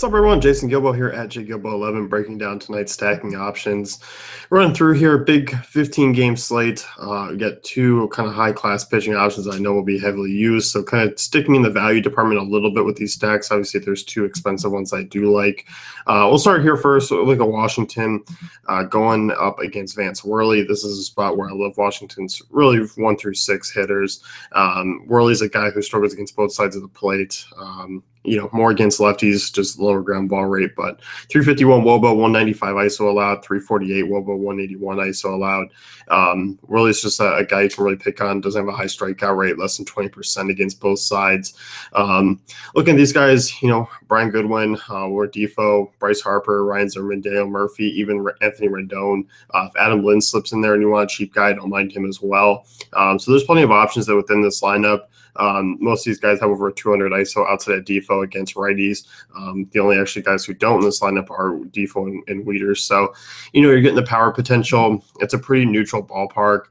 What's up, everyone? Jason Gilbo here at JGilbo11, breaking down tonight's stacking options. Running through here, big 15-game slate. We got two kind of high-class pitching options I know will be heavily used, so kind of sticking in the value department a little bit with these stacks. Obviously, there's two expensive ones I do like. We'll start here first. Look at Washington going up against Vance Worley. This is a spot where I love Washington's really 1 through 6 hitters. Worley's a guy who struggles against both sides of the plate. More against lefties, just lower ground ball rate, but 351 WOBA, 195 ISO allowed, 348 WOBA, 181 ISO allowed. Really, it's just a guy you can really pick on. Doesn't have a high strikeout rate, less than 20% against both sides. Looking at these guys, Brian Goodwin, Ward Defoe, Bryce Harper, Ryan Zimmerman, Daniel Murphy, even Anthony Rendon. If Adam Lynn slips in there and you want a cheap guy, I don't mind him as well. So there's plenty of options that within this lineup. Most of these guys have over 200 ISO outside of Defoe against righties. The only actually guys who don't in this lineup are Defoe and Wieters. So, you're getting the power potential. It's a pretty neutral ballpark.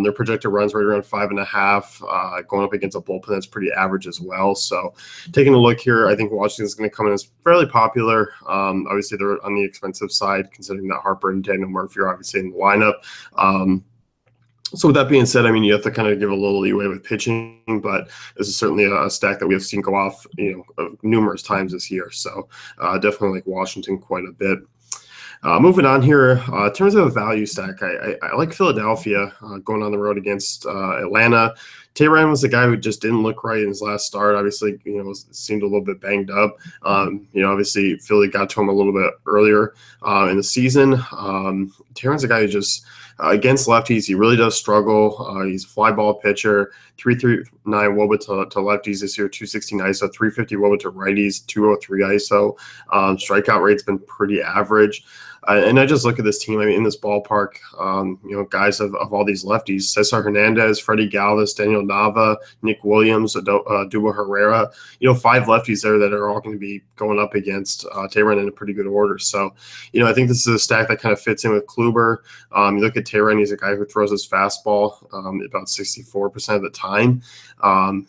Their projected runs right around 5.5, going up against a bullpen that's pretty average as well. So taking a look here, I think Washington's going to come in as fairly popular. Obviously, they're on the expensive side, considering that Harper and Daniel Murphy are obviously in the lineup. So with that being said, you have to kind of give a little leeway with pitching, but this is certainly a stack that we have seen go off, numerous times this year. So definitely like Washington quite a bit. Moving on here, in terms of a value stack, I like Philadelphia going on the road against Atlanta. Tehran was the guy who just didn't look right in his last start. Obviously, seemed a little bit banged up. Obviously, Philly got to him a little bit earlier in the season. Tehran's a guy who just against lefties, he really does struggle. He's a fly ball pitcher, 339 WOBA to lefties this year, 216 ISO, 350 WOBA to righties, 203 ISO. Strikeout rate's been pretty average. And I just look at this team. In this ballpark, guys of all these lefties: Cesar Hernandez, Freddie Galvis, Daniel Nava, Nick Williams, Duba Herrera. 5 lefties there that are all going to be going up against Tehran in a pretty good order. So, I think this is a stack that kind of fits in with Kluber. You look at Tehran; he's a guy who throws his fastball about 64% of the time.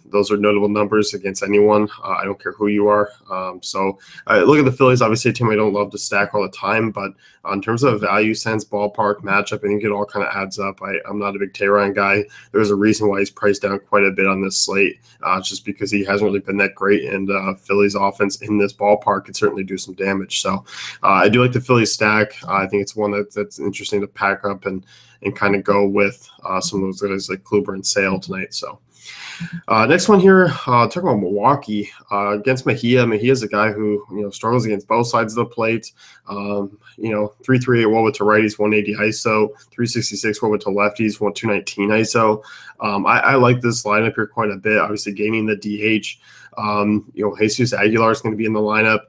Those are notable numbers against anyone. I don't care who you are. So look at the Phillies. Obviously, a team I don't love to stack all the time, but in terms of value sense, ballpark, matchup, I think it all kind of adds up. I'm not a big Tehran guy. There's a reason why he's priced down quite a bit on this slate, just because he hasn't really been that great, and Phillies offense in this ballpark could certainly do some damage. So I do like the Phillies stack. I think it's one that's interesting to pack up and kind of go with some of those guys like Kluber and Sale tonight. So next one here, talking about Milwaukee against Mejia. Mejia's a guy who struggles against both sides of the plate. 338 WOBA to righties, 180 ISO, 366 WOBA to lefties, 219 ISO. I like this lineup here quite a bit. Obviously, gaining the DH. Jesus Aguilar is going to be in the lineup.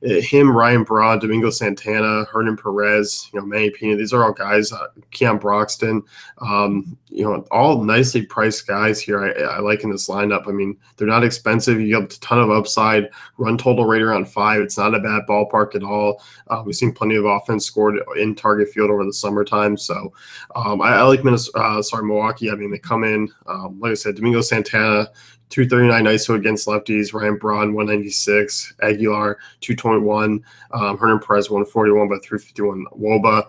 Him, Ryan Braun, Domingo Santana, Hernan Perez, Manny Pena, these are all guys, Keon Broxton, all nicely priced guys here I like in this lineup. They're not expensive. You get a ton of upside, run total rate around 5. It's not a bad ballpark at all. We've seen plenty of offense scored in target field over the summertime. So I like Milwaukee. They come in, like I said, Domingo Santana, 239 ISO against lefties, Ryan Braun, 196, Aguilar, 221, Hernan Perez, 141, but 351 WOBA.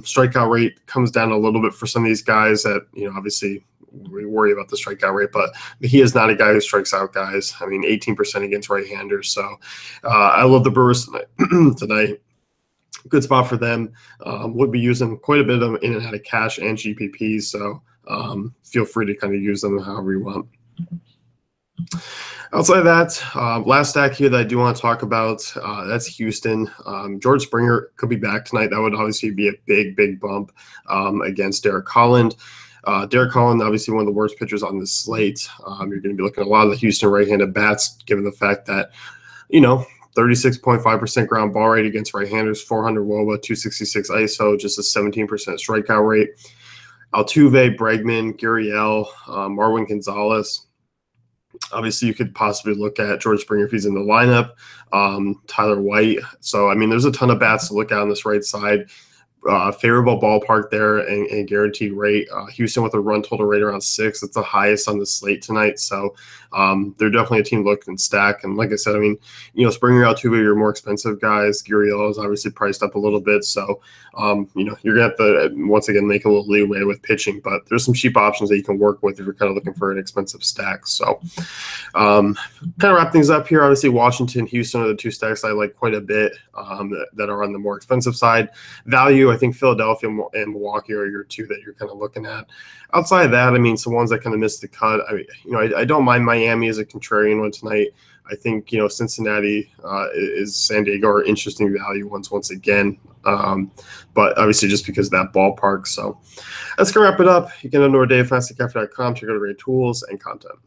Strikeout rate comes down a little bit for some of these guys that, obviously we worry about the strikeout rate, but he is not a guy who strikes out guys. 18% against right-handers. So I love the Brewers tonight. Good spot for them. Would be using quite a bit of in and out of cash and GPP, so feel free to kind of use them however you want. Outside of that, last stack here that I do want to talk about, that's Houston. George Springer could be back tonight. That would obviously be a big bump against Derek Holland. Derek Holland, obviously one of the worst pitchers on this slate. You're going to be looking at a lot of the Houston right-handed bats, given the fact that, 36.5% ground ball rate against right-handers, 400 WOBA, 266 ISO, just a 17% strikeout rate. Altuve, Bregman, Gurriel, Marwin Gonzalez. Obviously, you could possibly look at George Springer if he's in the lineup, Tyler White. So, there's a ton of bats to look at on this right side. favorable ballpark there and guaranteed rate. Houston with a run total rate around 6. It's the highest on the slate tonight. So they're definitely a team looking stack. And like I said, I mean, bringing out two of your more expensive guys. Gurriel is obviously priced up a little bit. So, you're going to have to, once again, make a little leeway with pitching. But there's some cheap options that you can work with if you're kind of looking for an expensive stack. So kind of wrap things up here. Obviously, Washington, Houston are the two stacks I like quite a bit that are on the more expensive side. Value, I think Philadelphia and Milwaukee are your two that you're kind of looking at. Outside of that, I mean, some ones that kind of missed the cut. I mean, I don't mind Miami as a contrarian one tonight. I think, Cincinnati is San Diego are interesting value ones once again. But obviously just because of that ballpark. So that's going to wrap it up. You can go to our dayfantasycafe.com, check out our great tools and content.